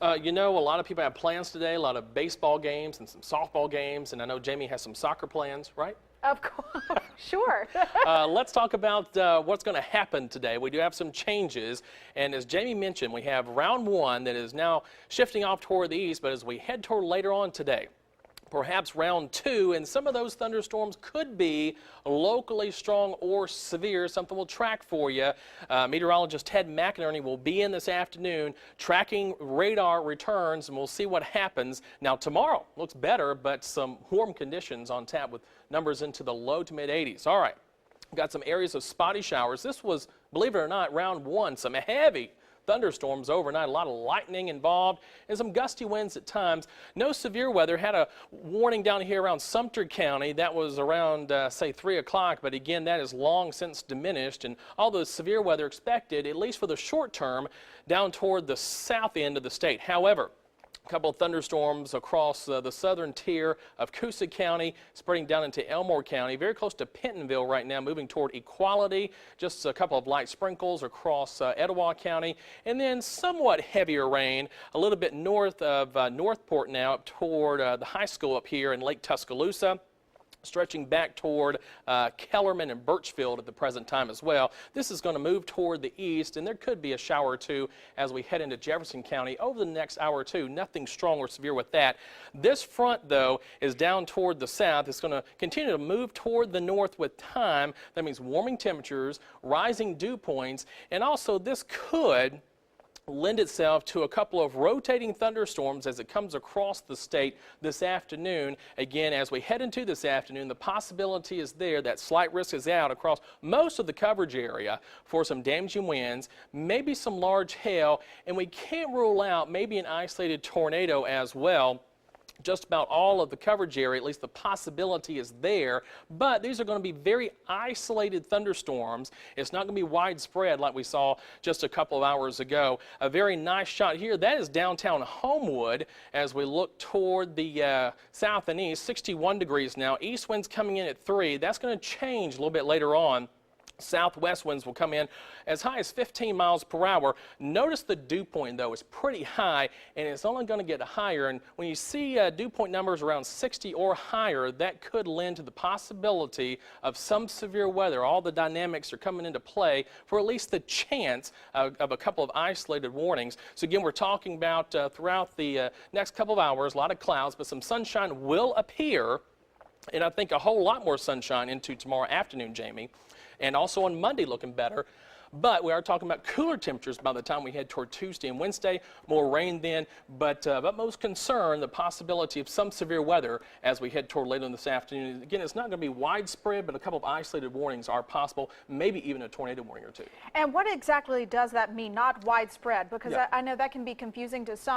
You know, a lot of people have plans today, a lot of baseball games and some softball games, and I know Jamie has some soccer plans, right? Of course, sure. Let's talk about what's going to happen today. We do have some changes, and as Jamie mentioned, we have round one that is now shifting off toward the east, but as we head toward later on today, perhaps round two, and some of those thunderstorms could be locally strong or severe. Something we'll track for you. Meteorologist Ted McInerney will be in this afternoon tracking radar returns, and we'll see what happens. Now tomorrow looks better, but some warm conditions on tap with numbers into the low to mid 80s. All right, got some areas of spotty showers. This was, believe it or not, round one. Some heavy thunderstorms overnight, a lot of lightning involved and some gusty winds at times. No severe weather. Had a warning down here around Sumter County. That was around, say, 3 o'clock, but again, that is long since diminished, and all the severe weather expected, at least for the short term, down toward the south end of the state. However, a couple of thunderstorms across the southern tier of Coosa County, spreading down into Elmore County, very close to Pentonville right now, moving toward Equality. Just a couple of light sprinkles across Etowah County, and then somewhat heavier rain a little bit north of Northport now, up toward the high school up here in Lake Tuscaloosa, stretching back toward Kellerman and Birchfield at the present time as well. This is going to move toward the east, and there could be a shower or two as we head into Jefferson County over the next hour or two. Nothing strong or severe with that. This front, though, is down toward the south. It's going to continue to move toward the north with time. That means warming temperatures, rising dew points, and also this could lend itself to a couple of rotating thunderstorms as it comes across the state this afternoon. Again, as we head into this afternoon, the possibility is there that slight risk is out across most of the coverage area for some damaging winds, maybe some large hail, and we can't rule out maybe an isolated tornado as well. Just about all of the coverage area, at least the possibility is there, but these are going to be very isolated thunderstorms. It's not going to be widespread like we saw just a couple of hours ago. A very nice shot here, that is downtown Homewood as we look toward the south and east. 61 degrees now, east winds coming in at 3. That's going to change a little bit later on. Southwest winds will come in as high as 15 miles per hour. Notice the dew point, though, is pretty high, and it's only going to get higher. And when you see dew point numbers around 60 or higher, that could lend to the possibility of some severe weather. All the dynamics are coming into play for at least the chance of a couple of isolated warnings. So again, we're talking about throughout the next couple of hours, a lot of clouds, but some sunshine will appear, and I think a whole lot more sunshine into tomorrow afternoon, Jamie. And also on Monday looking better. But we are talking about cooler temperatures by the time we head toward Tuesday and Wednesday. More rain then, but most concern the possibility of some severe weather as we head toward later in this afternoon. Again, it's not going to be widespread, but a couple of isolated warnings are possible, maybe even a tornado warning or two. And what exactly does that mean, not widespread? Because yeah. I know that can be confusing to some.